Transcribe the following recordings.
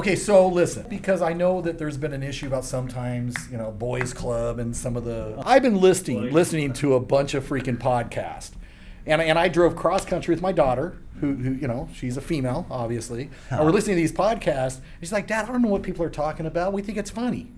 Okay, so listen, because I know that there's been an issue about sometimes, boys club and some of the... I've been listening to a bunch of freaking podcasts. And I drove cross country with my daughter, who she's a female, obviously. And we're listening to these podcasts. And she's like, Dad, I don't know what people are talking about. We think it's funny.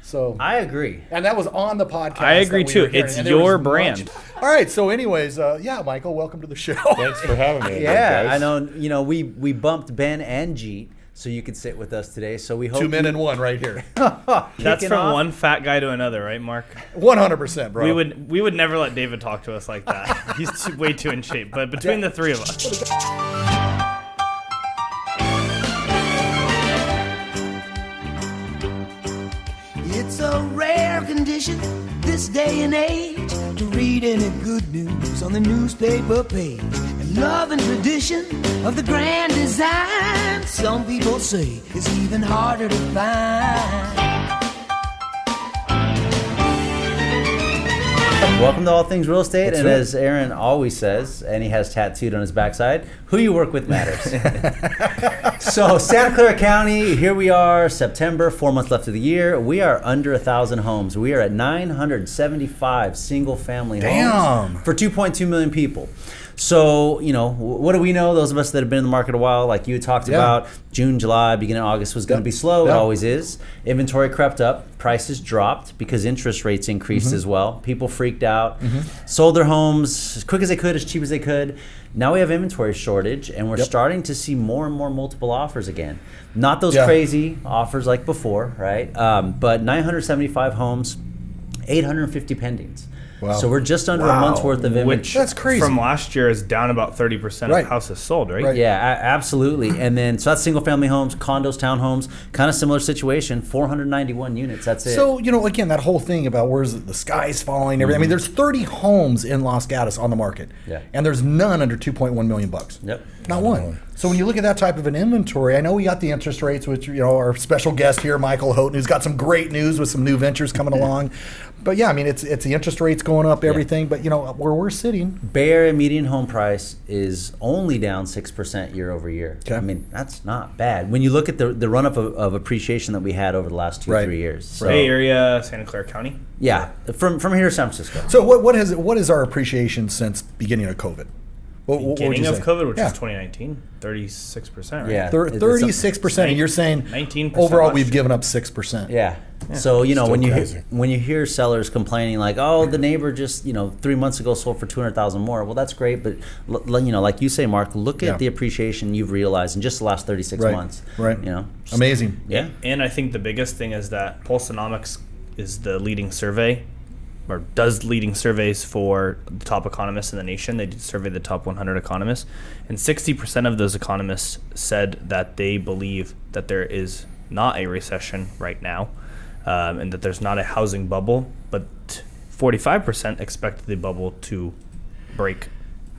So I agree. And that was on the podcast. I agree too. It's your brand. All right. So anyways, Michael, welcome to the show. Thanks for having me. Yeah, guys. I know, we bumped Ben and Jeet so you could sit with us today. So we hope 2 men and one right here. That's from one fat guy to another, right, Mark? 100%, bro. We would never let David talk to us like that. He's way too in shape. But between the three of us. It's a rare condition this day and age to read any good news on the newspaper page. And love and tradition of the grand design, some people say, is even harder to find. Welcome to All Things Real Estate, That's and right. as Aaron always says, and he has tattooed on his backside, who you work with matters. So Santa Clara County, here we are, September, 4 months left of the year. We are under 1,000 homes. We are at 975 single-family homes for 2.2 million people. So, what do we know? Those of us that have been in the market a while, like you had talked about, June, July, beginning of August was going to be slow. It always is. Inventory crept up. Prices dropped because interest rates increased as well. People freaked out, sold their homes as quick as they could, as cheap as they could. Now we have inventory shortage, and we're starting to see more and more multiple offers again. Not those crazy offers like before, right? But 975 homes, 850 pendings. Wow. So we're just under a month's worth of inventory. Which That's crazy. from last year is down about 30% of houses sold, right? Yeah, absolutely. And then, so that's single family homes, condos, townhomes, kind of similar situation, 491 units, that's it. So, again, that whole thing about where's the sky's falling, everything. I mean, there's 30 homes in Los Gatos on the market. Yeah. And there's none under $2.1 million. Yep. Not one. So when you look at that type of an inventory, I know we got the interest rates, which, our special guest here, Michael Houghton, who's got some great news with some new ventures coming along. But yeah, I mean, it's the interest rates going up, everything. But, where we're sitting. Bay Area median home price is only down 6% year over year. Okay. I mean, that's not bad. When you look at the run-up of appreciation that we had over the last 2-3 years. So, Bay Area, Santa Clara County? Yeah, from here to San Francisco. So what is our appreciation since beginning of COVID? What would Beginning you of say? COVID, which was 2019, 36%, right? Yeah. 36%, and you're saying 19% overall last we've year. given up 6%. Yeah. So, when crazy. you hear sellers complaining like, oh, the neighbor just, 3 months ago sold for 200,000 more. Well, that's great. But, like you say, Mark, look at the appreciation you've realized in just the last 36 months. Right. Amazing. Yeah. And I think the biggest thing is that Pulseonomics is the leading survey, or does leading surveys for the top economists in the nation. They did survey the top 100 economists, and 60% of those economists said that they believe that there is not a recession right now, and that there's not a housing bubble, but 45% expect the bubble to break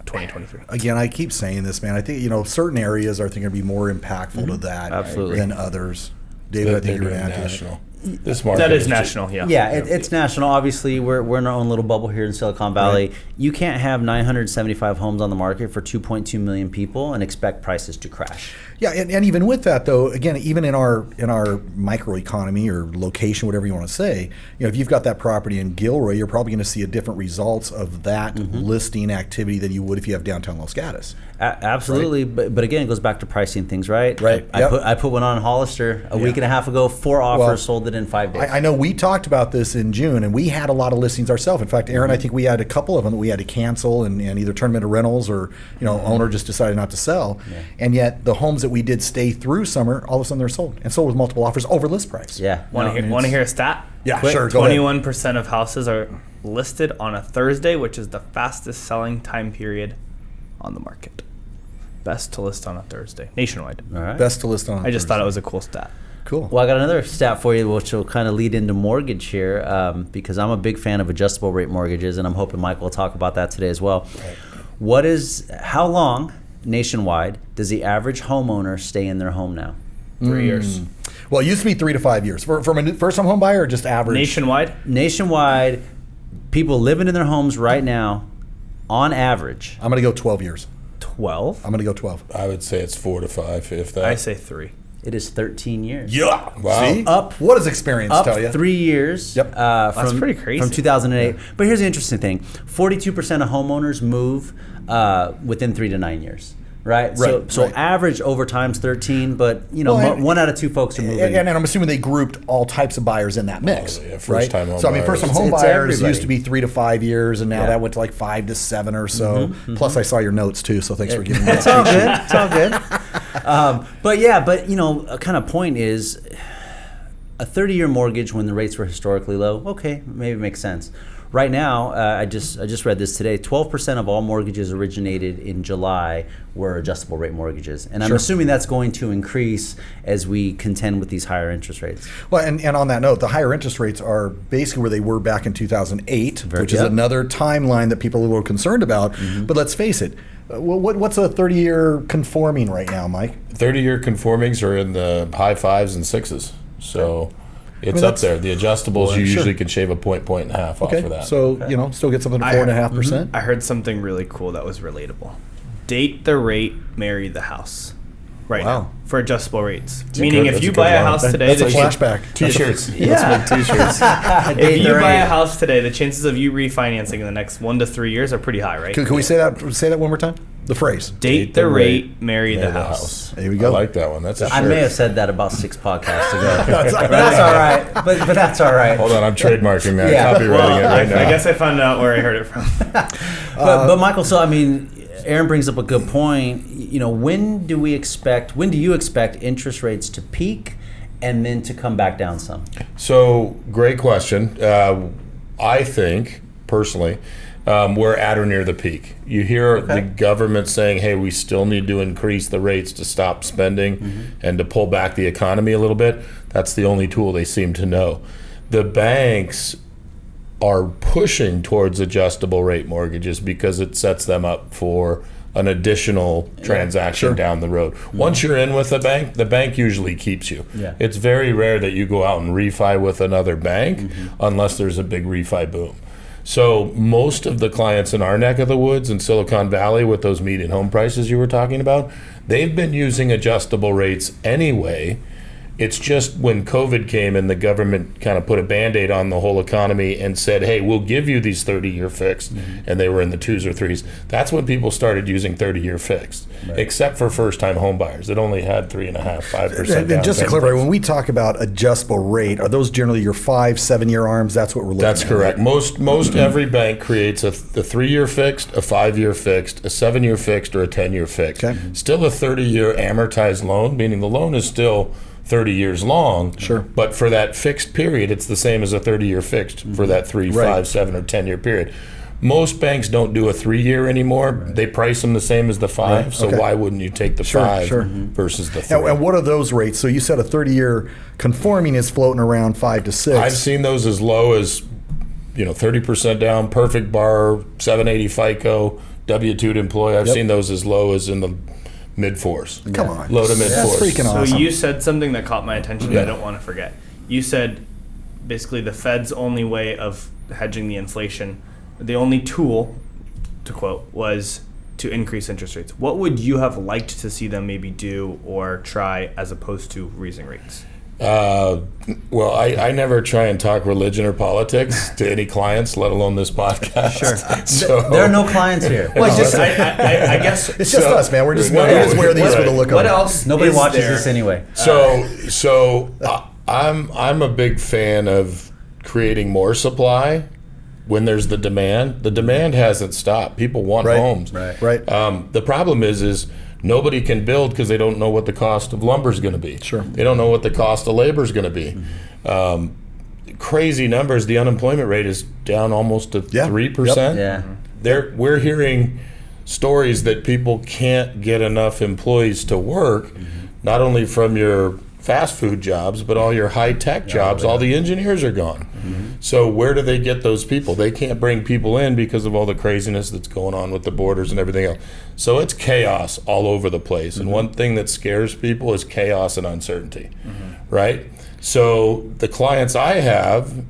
2023. Again, I keep saying this, man. I think, certain areas are going to be more impactful to that than others. David, I think you're going to add to national. This market That is national, yeah. Yeah, it's national. Obviously, we're in our own little bubble here in Silicon Valley. Right. You can't have 975 homes on the market for 2.2 million people and expect prices to crash. Yeah, and even with that, though, again, even in our microeconomy or location, whatever you want to say, if you've got that property in Gilroy, you're probably going to see a different results of that listing activity than you would if you have downtown Los Gatos. Absolutely, right? but again, it goes back to pricing things, right? Right. I put one on Hollister a week and a half ago. 4 offers, sold it in 5 days. I know we talked about this in June, and we had a lot of listings ourselves. In fact, Aaron, I think we had a couple of them that we had to cancel and either turn them into rentals or owner just decided not to sell. Yeah. And yet the homes that we did stay through summer, all of a sudden they're sold, and sold with multiple offers over list price. Yeah. Want to hear a stat? Yeah, Quick, sure. Go ahead. 21% of houses are listed on a Thursday, which is the fastest selling time period on the market. Best to list on a Thursday, nationwide. All right. Best to list on a Thursday. I just thought it was a cool stat. Cool. Well, I got another stat for you, which will kind of lead into mortgage here, because I'm a big fan of adjustable rate mortgages, and I'm hoping Michael will talk about that today as well. Right. How long nationwide does the average homeowner stay in their home now? 3 years. Well, it used to be 3 to 5 years. From a first-time home buyer or just average? Nationwide, people living in their homes right now, on average. I'm going to go 12 years. 12? I'm going to go 12. I would say it's 4 to 5, if that. I say 3. It is 13 years. Yeah. Wow. See? Up. What does experience Up tell you? 3 years. Yep. That's pretty crazy. From 2008. But here's the interesting thing: 42% of homeowners move within 3 to 9 years. Right. So right. average over time's 13, but Well, 1 out of 2 folks are moving. And I'm assuming they grouped all types of buyers in that mix, yeah, right? first-time home So I mean, buyers. first-time home It's buyers everybody. used to be 3 to 5 years, and now Yeah. that went to like 5 to 7 or so. Plus, I saw your notes too, so thanks for giving me It's that. all good. It's all good. But a kind of point is a 30-year mortgage when the rates were historically low. Okay, maybe it makes sense. Right now, I just read this today. 12% of all mortgages originated in July were adjustable rate mortgages, and I'm assuming that's going to increase as we contend with these higher interest rates. Well, and on that note, the higher interest rates are basically where they were back in 2008, which is Yep. another timeline that people are a little concerned about. But let's face it, what's a 30-year conforming right now, Mike? 30-year conformings are in the high 5s and 6s. So it's up there. The adjustables, you usually can shave a point and a half off of that. So, still get something to 4.5%. I heard something really cool that was relatable. Date the rate, marry the house. Right Wow. now for adjustable rates. Meaning good- if that's you a good buy a line. house today, That's a the flashback. T-shirts. Yeah. Let's make T-shirts. if you buy a house today, the chances of you refinancing in the next 1 to 3 years are pretty high, right? Can we say that? Say that one more time. The phrase. Date the rate, marry the Yeah, house. There we go. I like that one. That's a I shirt. may have said that about 6 podcasts ago. But that's all right. But that's all right. Hold on, I'm trademarking that. Yeah. Copywriting it right now. I guess I found out where I heard it from. But Michael, so I mean, Aaron brings up a good point. When do you expect interest rates to peak and then to come back down some? So, great question. I think, personally, we're at or near the peak. You hear the government saying, hey, we still need to increase the rates to stop spending and to pull back the economy a little bit. That's the only tool they seem to know. The banks are pushing towards adjustable rate mortgages because it sets them up for an additional transaction down the road. Once you're in with the bank usually keeps you. Yeah. It's very rare that you go out and refi with another bank unless there's a big refi boom. So most of the clients in our neck of the woods in Silicon Valley with those median home prices you were talking about, they've been using adjustable rates anyway. It's just when COVID came and the government kind of put a Band-Aid on the whole economy and said, hey, we'll give you these 30-year fixed, and they were in the 2s or 3s. That's when people started using 30-year fixed, except for first-time home buyers. It only had 3.5%, 5% And just to down clarify, payments. when we talk about adjustable rate, are those generally your 5-7 year arms? That's what we're looking at. That's correct. Most every bank creates a 3-year fixed, a 5-year fixed, a 7-year fixed, or a 10-year fixed. Okay. Still a 30-year amortized loan, meaning the loan is still 30 years long. Sure. But for that fixed period, it's the same as a 30-year fixed for that 3, 5, 7, or 10-year period. Most banks don't do a 3-year anymore. They price them the same as the 5. So why wouldn't you take the 5 versus the 3? And what are those rates? So you said a 30-year conforming is floating around 5 to 6. I've seen those as low as 30% down, perfect bar, 780 FICO, W-2'd employee. I've seen those as low as in the mid-4s. Come on. Low to mid-4s. That's freaking So awesome. you said something that caught my attention that I don't want to forget. You said basically the Fed's only way of hedging the inflation, the only tool, to quote, was to increase interest rates. What would you have liked to see them maybe do or try as opposed to raising rates? Well, I never try and talk religion or politics to any clients, let alone this podcast. Sure. So, There are no clients here. Well, I guess It's just us, man. We just No, wear these for the right. look what of it. else? Nobody is watches there? this anyway. I'm a big fan of creating more supply when there's the demand. The demand hasn't stopped. People want homes. Right. The problem is nobody can build because they don't know what the cost of lumber is going to be. Sure. They don't know what the cost of labor is going to be. Crazy numbers. The unemployment rate is down almost to 3%. Yeah. We're hearing stories that people can't get enough employees to work, not only from your fast food jobs, but all your high-tech jobs. All the engineers are gone. So where do they get those people? They can't bring people in because of all the craziness that's going on with the borders and everything else. So it's chaos all over the place. And one thing that scares people is chaos and uncertainty, right? So the clients I have,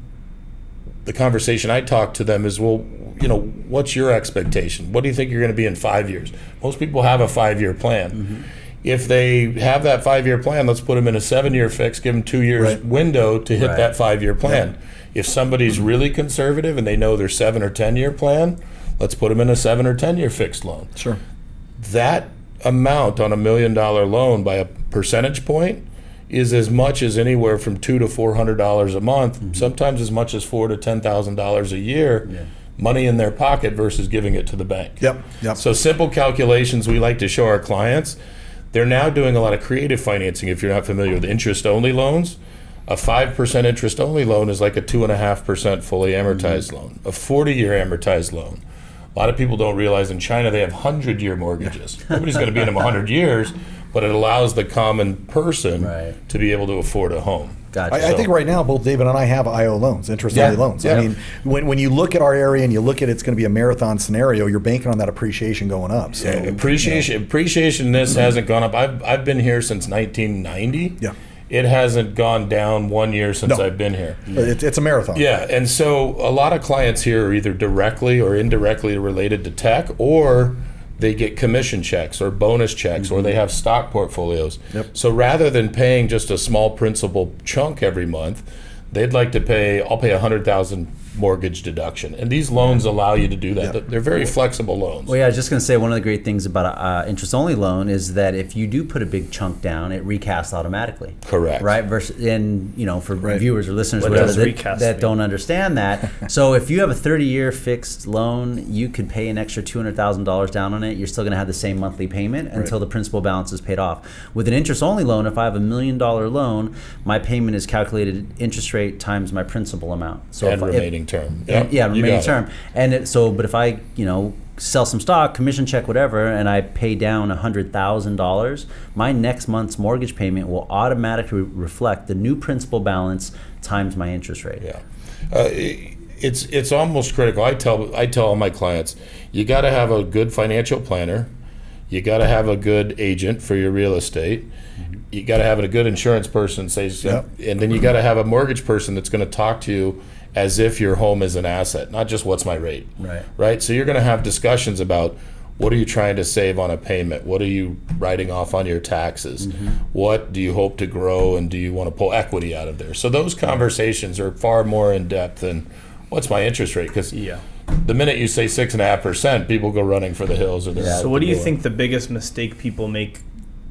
the conversation I talk to them is, well, what's your expectation? What do you think you're going to be in 5 years? Most people have a 5-year plan. If they have that 5-year plan, let's put them in a 7-year fix, give them 2 years Right. window to hit Right. that 5-year plan. If somebody's really conservative and they know their 7 or 10-year plan, let's put them in a 7 or 10-year fixed loan. Sure. That amount on $1 million loan by a percentage point is as much as anywhere from $200 to $400 a month, sometimes as much as $4,000 to $10,000 a year, money in their pocket versus giving it to the bank. Yep. So simple calculations we like to show our clients. They're now doing a lot of creative financing. If you're not familiar with interest-only loans, a 5% interest-only loan is like a 2.5% fully amortized loan, a 40-year amortized loan. A lot of people don't realize in China they have 100-year mortgages. Nobody's going to be in them 100 years, but it allows the common person Right. to be able to afford a home. Gotcha. I think right now both David and I have IO loans, interest-only Yeah, loans. yeah. I mean, when you look at our area and you look at it's going to be a marathon scenario, you're banking on that appreciation going up. So Appreciation in this hasn't gone up. I've been here since 1990. Yeah. It hasn't gone down 1 year since No. I've been here. it's a marathon. Yeah, and so a lot of clients here are either directly or indirectly related to tech, or they get commission checks or bonus checks, or they have stock portfolios. Yep. So rather than paying just a small principal chunk every month, they'd like to pay, I'll pay $100,000 mortgage deduction. And these loans allow you to do that. Yeah. They're very flexible loans. Well, yeah, I was just going to say one of the great things about an interest-only loan is that if you do put a big chunk down, it recasts automatically. Correct. Right? Versus, and for viewers or listeners, What whatever, does recast that mean? don't understand that. So if you have a 30-year fixed loan, you could pay an extra $200,000 down on it. You're still going to have the same monthly payment until the principal balance is paid off. With an interest-only loan, if I have $1 million loan, my payment is calculated interest rate times my principal amount. So And if, remaining term. yeah, You remaining got it. term. And but if I, sell some stock, commission check, whatever, and I pay down $100,000, my next month's mortgage payment will automatically reflect the new principal balance times my interest rate. Yeah, it's almost critical. I tell all my clients, you got to have a good financial planner, you got to have a good agent for your real estate, you got to have a good insurance person, and then you got to have a mortgage person that's going to talk to you as if your home is an asset, not just what's my rate. Right. So you're going to have discussions about what are you trying to save on a payment? What are you writing off on your taxes? What do you hope to grow, and do you want to pull equity out of there? So those conversations are far more in depth than what's my interest rate? Because the minute you say 6.5%, people go running for the hills. Or So what do you think the biggest mistake people make?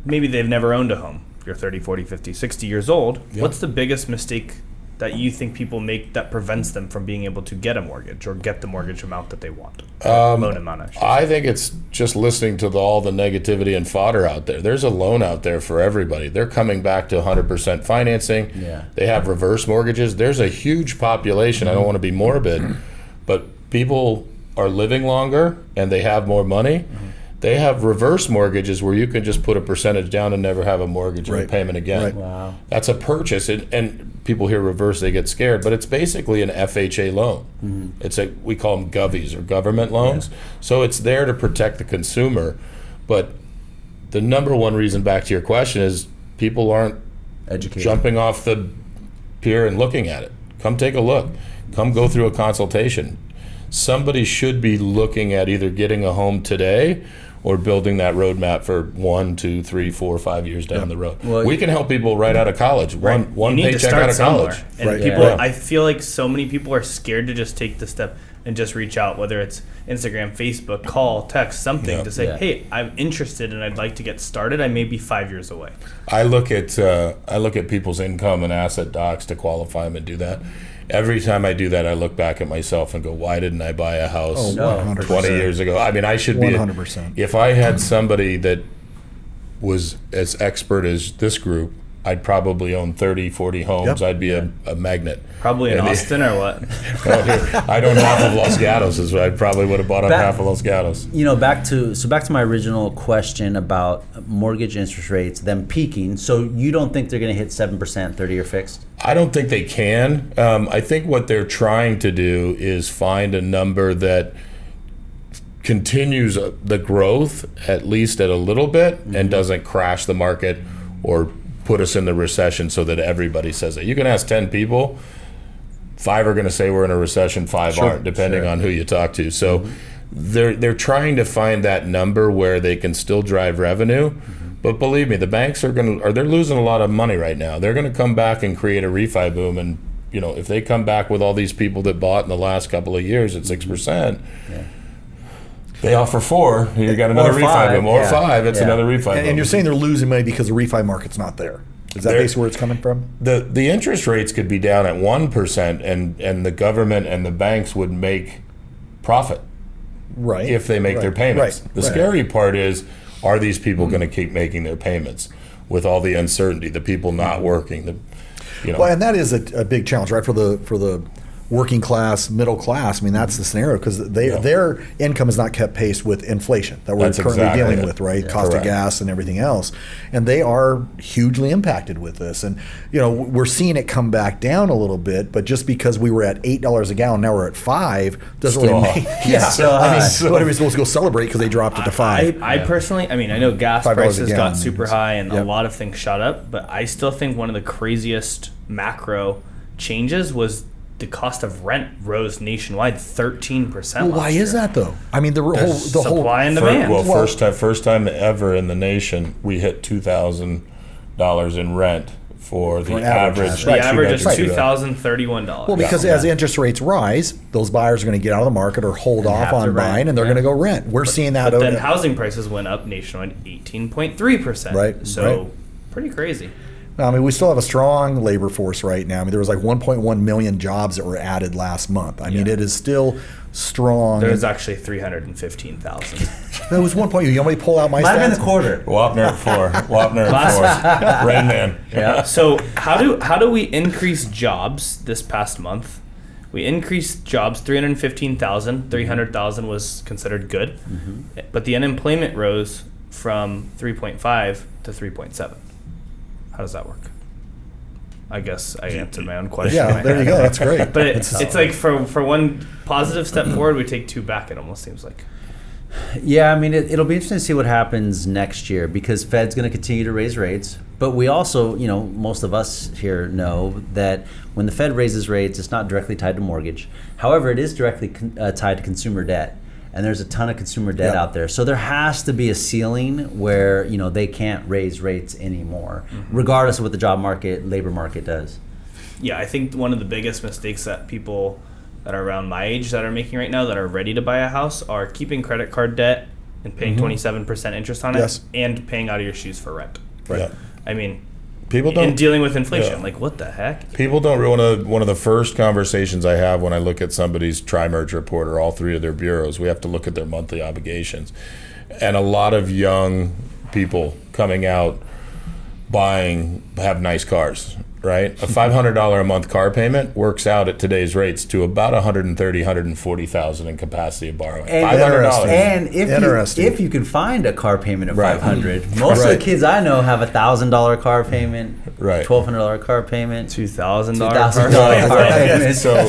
Maybe they've never owned a home. You're 30, 40, 50, 60 years old. What's the biggest mistake that you think people make that prevents them from being able to get a mortgage or get the mortgage amount that they want? Loan amount, I should say. I think it's just listening to all the negativity and fodder out there. There's a loan out there for everybody. They're coming back to 100% financing. Yeah. They have reverse mortgages. There's a huge population. I don't want to be morbid, but people are living longer and they have more money. They have reverse mortgages where you can just put a percentage down and never have a mortgage or a payment again. Right. Wow. That's a purchase, and people hear reverse, they get scared, but it's basically an FHA loan. It's we call them govies or government loans. So it's there to protect the consumer. But the number one reason, back to your question, is people aren't Educated. jumping off the pier and looking at it. Come take a look. Come go through a consultation. Somebody should be looking at either getting a home today or building that roadmap for 1, 2, 3, 4, 5 years down the road. Well, we can help people right out of college. One You need to paycheck start out of somewhere. college. And Right. people, Yeah. I feel like so many people are scared to just take the step and just reach out, whether it's Instagram, Facebook, call, text, something to say, Yeah. hey, I'm interested and I'd like to get started. I may be 5 years away. I look at people's income and asset docs to qualify them and do that. Every time I do that, I look back at myself and go, why didn't I buy a house 100%. 20 years ago? I mean, I should be. 100%. If I had somebody that was as expert as this group, I'd probably own 30, 40 homes. Yep. I'd be a magnet. Probably in And Austin or what? I don't half of Los Gatos, is what I probably would have bought up half of Los Gatos. Back to my original question about mortgage interest rates, them peaking. So you don't think they're going to hit 7% 30-year fixed? I don't think they can. I think what they're trying to do is find a number that continues the growth at least at a little bit and doesn't crash the market or put us in the recession so that everybody says that. You can ask 10 people, 5 are going to say we're in a recession, 5 aren't, depending on who you talk to. So they're trying to find that number where they can still drive revenue, But believe me, the banks they're losing a lot of money right now. They're going to come back and create a refi boom, and if they come back with all these people that bought in the last couple of years at 6%, they offer 4, you got another refi boom, or 5, it's another refi boom. And you're saying they're losing money because the refi market's not there. Is that basically where it's coming from? The interest rates could be down at 1%, and the government and the banks would make profit if they make their payments. The scary part is, are these people going to keep making their payments with all the uncertainty, the people not working? Well, and that is a big challenge, right, for the working class, middle class. I mean, that's the scenario, because their income has not kept pace with inflation that we're currently dealing with, right? Cost of gas and everything else. And they are hugely impacted with this. And, we're seeing it come back down a little bit, but just because we were at $8 a gallon, now we're at $5, doesn't really make what are we supposed to go celebrate because they dropped it to $5? I personally, I know gas prices got super high and a lot of things shot up, but I still think one of the craziest macro changes was the cost of rent rose nationwide 13%. Well, why is that though? The supply and demand. First time ever in the nation we hit $2,000 in rent for the average. The average is $2,031. Well, because as interest rates rise, those buyers are going to get out of the market or hold off on buying, and they're going to go rent. We're seeing that. But then housing prices went up nationwide 18.3%. Right. So pretty crazy. We still have a strong labor force right now. There was like 1.1 million jobs that were added last month. It is still strong. There was actually 315,000. That was 1 point. You want me to pull out my Might have been stats? the quarter. Wapner at 4. Rain Man. Yeah. So how do we increase jobs this past month? We increased jobs 315,000. 300,000 was considered good, but the unemployment rose from 3.5 to 3.7. How does that work? I guess I answered my own question. Yeah, there you go. That's great. But it's like for one positive step forward, we take 2 back, it almost seems like. Yeah, it'll be interesting to see what happens next year, because Fed's going to continue to raise rates. But we also, most of us here know that when the Fed raises rates, it's not directly tied to mortgage. However, it is directly tied to consumer debt. And there's a ton of consumer debt out there. So there has to be a ceiling where, they can't raise rates anymore, regardless of what the job market, labor market does. Yeah, I think one of the biggest mistakes that people that are around my age that are making right now that are ready to buy a house are keeping credit card debt and paying 27% interest on it and paying out of your shoes for rent. Right. People don't. And dealing with inflation, like what the heck? People don't. One of the first conversations I have when I look at somebody's tri-merge report or all 3 of their bureaus, we have to look at their monthly obligations, and a lot of young people coming out buying have nice cars. Right, a $500 a month car payment works out at today's rates to about $140,000 in capacity of borrowing. $500. And if you can find a car payment of $500, most of the kids I know have $1,000 car payment, $1,200 car payment, $2,000 car payment. So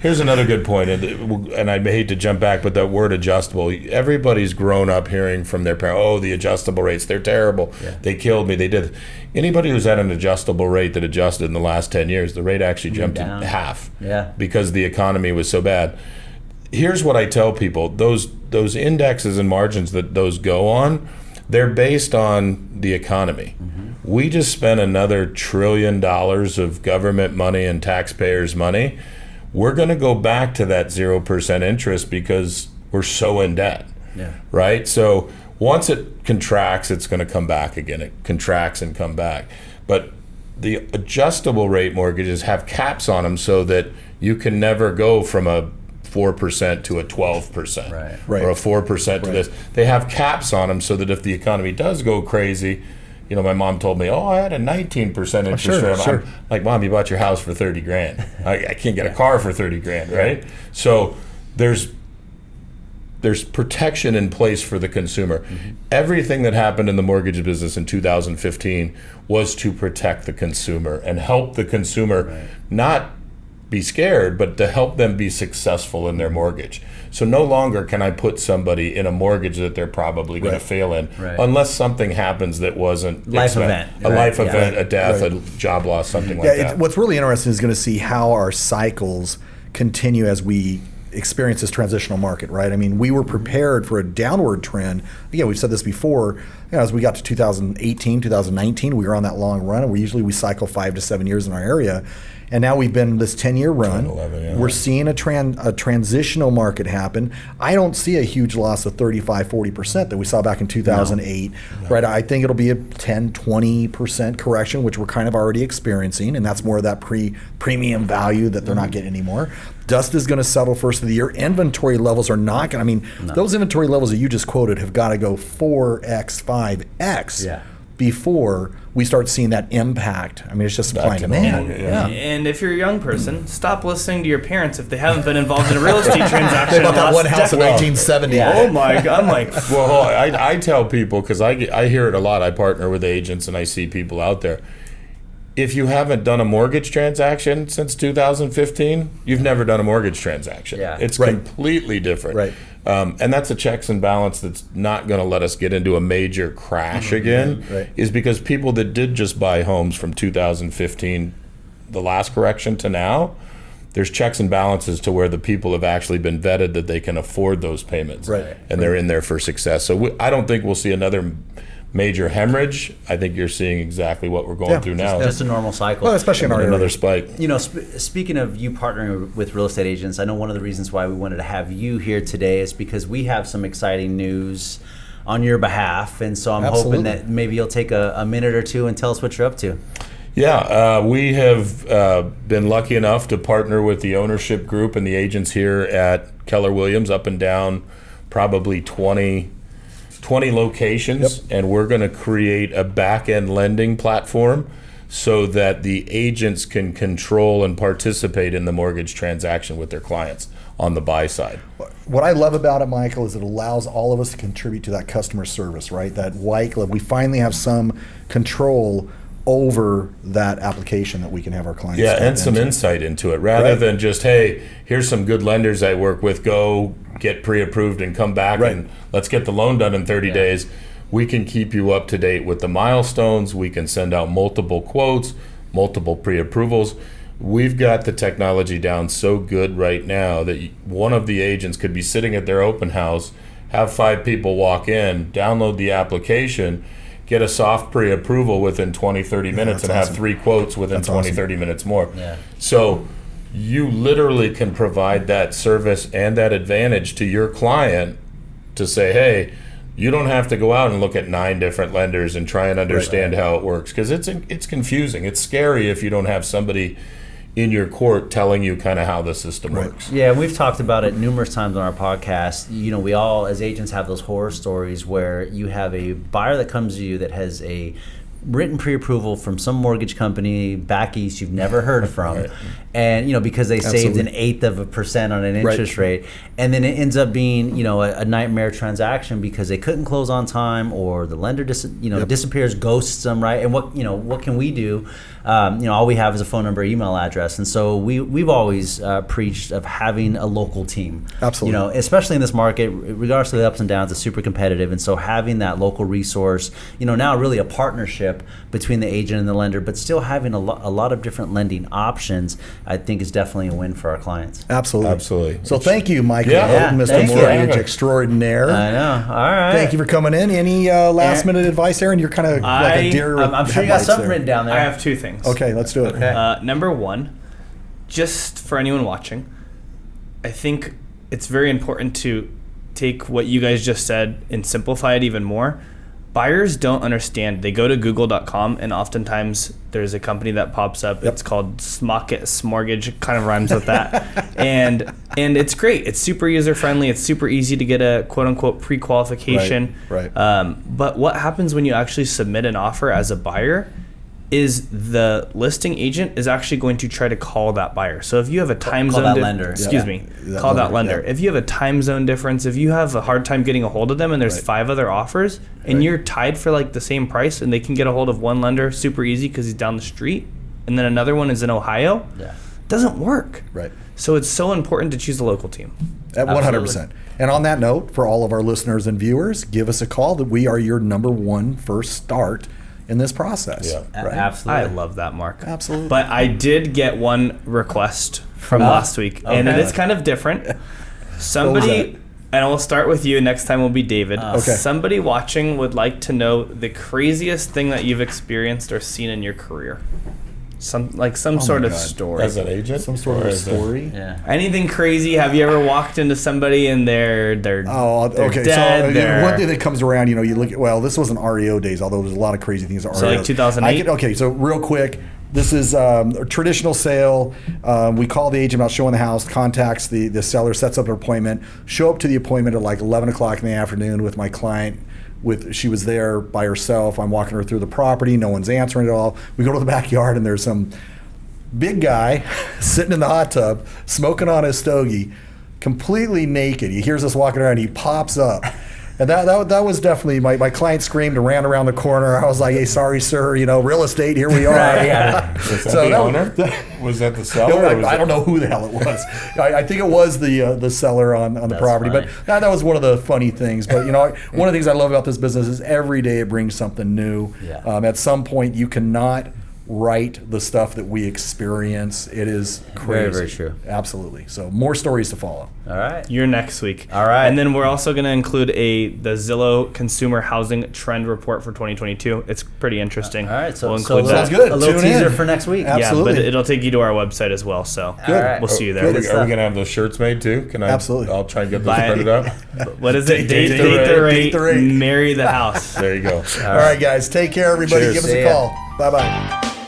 here's another good point, and I hate to jump back, but that word adjustable. Everybody's grown up hearing from their parents, "Oh, the adjustable rates, they're terrible. They killed me. They did." Anybody who's at an adjustable rate that adjusted in the last 10 years, the rate actually jumped in half because the economy was so bad. Here's what I tell people. Those indexes and margins that those go on, they're based on the economy. We just spent another $1 trillion of government money and taxpayers' money. We're going to go back to that 0% interest because we're so in debt, right? So once it contracts, it's going to come back again. It contracts and come back. But the adjustable rate mortgages have caps on them so that you can never go from a 4% to a 12%, or a 4% to this. They have caps on them so that if the economy does go crazy, my mom told me, I had a 19% interest rate. I'm like, Mom, you bought your house for $30,000. I can't get a car for $30,000, right? So there's protection in place for the consumer. Everything that happened in the mortgage business in 2015 was to protect the consumer and help the consumer not be scared, but to help them be successful in their mortgage. So no longer can I put somebody in a mortgage that they're probably going to fail in, unless something happens that wasn't a life event, a death, a job loss, something like that. What's really interesting is going to see how our cycles continue as we experience this transitional market, right? We were prepared for a downward trend again, we've said this before, as we got to 2018, 2019, we were on that long run, and we cycle 5 to 7 years in our area. And now we've been this 10-year run. 11, yeah. We're seeing a transitional market happen. I don't see a huge loss of 35, 40% that we saw back in 2008. No. Right? I think it'll be a 10, 20% correction, which we're kind of already experiencing, and that's more of that premium value that they're not getting anymore. Dust is going to settle first of the year. Inventory levels are not going to, those inventory levels that you just quoted have got to go 4x, 5x before we start seeing that impact. It's just supply and demand. Yeah. And if you're a young person, stop listening to your parents if they haven't been involved in a real estate transaction. About that one house in 1970. Yeah. Oh my God! I'm like, well, I tell people, because I hear it a lot. I partner with agents and I see people out there. If you haven't done a mortgage transaction since 2015, you've never done a mortgage transaction. Yeah. It's completely different. Right. And that's a checks and balance that's not going to let us get into a major crash again, is because people that did just buy homes from 2015, the last correction to now, there's checks and balances to where the people have actually been vetted that they can afford those payments. Right. And they're in there for success. So I don't think we'll see another major hemorrhage. I think you're seeing exactly what we're going through now. Just a normal cycle. Well, especially in our another area. spike. Speaking of you partnering with real estate agents, I know one of the reasons why we wanted to have you here today is because we have some exciting news on your behalf, and so I'm hoping that maybe you'll take a minute or two and tell us what you're up to. Yeah, we have been lucky enough to partner with the ownership group and the agents here at Keller Williams, up and down probably 20 locations, and we're going to create a back-end lending platform so that the agents can control and participate in the mortgage transaction with their clients on the buy side. What I love about it, Michael, is it allows all of us to contribute to that customer service, right? That white glove. We finally have some control over that application that we can have our clients. Yeah, and some insight into it, rather than just, hey, here's some good lenders I work with, go get pre-approved and come back and let's get the loan done in 30 days. We can keep you up to date with the milestones. We can send out multiple quotes, multiple pre-approvals. We've got the technology down so good right now that one of the agents could be sitting at their open house, have 5 people walk in, download the application, get a soft pre-approval within 20, 30 minutes, and have 3 quotes within 20, 30 minutes more. Yeah. So you literally can provide that service and that advantage to your client to say, hey, you don't have to go out and look at 9 different lenders and try and understand how it works, because it's confusing. It's scary if you don't have somebody in your court telling you kind of how the system works. Yeah, and we've talked about it numerous times on our podcast. We all, as agents, have those horror stories where you have a buyer that comes to you that has a written pre-approval from some mortgage company back east you've never heard from, and because they saved 0.1% on an interest rate, and then it ends up being a nightmare transaction because they couldn't close on time, or the lender disappears, ghosts them, right? And what can we do? All we have is a phone number, email address, and so we've always preached of having a local team. Absolutely. Especially in this market, regardless of the ups and downs, it's super competitive, and so having that local resource, now really a partnership between the agent and the lender, but still having a lot of different lending options, I think is definitely a win for our clients. Absolutely. So thank you, Michael Houghton, Mr. Thank Mortgage you. Extraordinaire. I know. All right. Thank you for coming in. Any last minute advice, Aaron? You're kind of like a deer. I'm sure you got something written down there. I have 2 things. Okay, let's do it. Okay. Number 1, just for anyone watching, I think it's very important to take what you guys just said and simplify it even more. Buyers don't understand. They go to google.com, and oftentimes there's a company that pops up. It's called Smockets Mortgage. Kind of rhymes with that. and it's great. It's super user friendly. It's super easy to get a quote unquote pre-qualification. Right. But what happens when you actually submit an offer as a buyer is the listing agent is actually going to try to call that buyer. So if you have a time zone... Call that lender. Call that lender. If you have a time zone difference, if you have a hard time getting a hold of them and there's 5 other offers and you're tied for like the same price and they can get a hold of one lender super easy because he's down the street and then another one is in Ohio, doesn't work. Right. So it's so important to choose a local team. At 100%. And on that note, for all of our listeners and viewers, give us a call that we are your number 1 first start in this process. Yeah. Right? Absolutely. I love that, Mark. Absolutely. But I did get one request from last week, and it is kind of different. Somebody And we'll start with you. Next time will be David. Okay. Somebody watching would like to know the craziest thing that you've experienced or seen in your career. Some sort of God. story. As an agent? Some sort Or of as a- story. Yeah. Anything crazy? Have you ever walked into somebody and they're Oh, okay. dead? So they're- one thing that comes around, you look at, well, this wasn't REO days, although there's a lot of crazy things at REO. So, like 2008? Okay, so real quick, this is a traditional sale. We call the agent about showing the house, contacts the seller, sets up an appointment, show up to the appointment at like 11 o'clock in the afternoon with my client. She was there by herself. I'm walking her through the property. No one's answering at all. We go to the backyard and there's some big guy sitting in the hot tub, smoking on his stogie, completely naked. He hears us walking around. He pops up. And that was definitely, my client screamed and ran around the corner. I was like, hey, sorry, sir, real estate, here we are. Yeah. Was that So the that- owner? Was that the seller? or was I it- don't know who the hell it was. I think it was the seller on the That's property. funny. But that was one of the funny things. But one of the things I love about this business is every day it brings something new. Yeah. At some point, you cannot write the stuff that we experience. It is crazy. Very, very true. Absolutely. So more stories to follow. All right. You're next week. All right. And then we're also going to include the Zillow Consumer Housing Trend Report for 2022. It's pretty interesting. All right. So, we'll so include that. Sounds good. A little Tune teaser in. for next week. Absolutely. Yeah, but it'll take you to our website as well. So All right. we'll see you Are there. we, Good are we stuff. gonna have those shirts made too? Can I? Absolutely. I'll try and get those Buy- printed up. What is it? Date the the rate. rate, Date the rate. marry the house. There you go. All right, guys. Take care, everybody. Cheers. Give us See a ya. call. Bye-bye.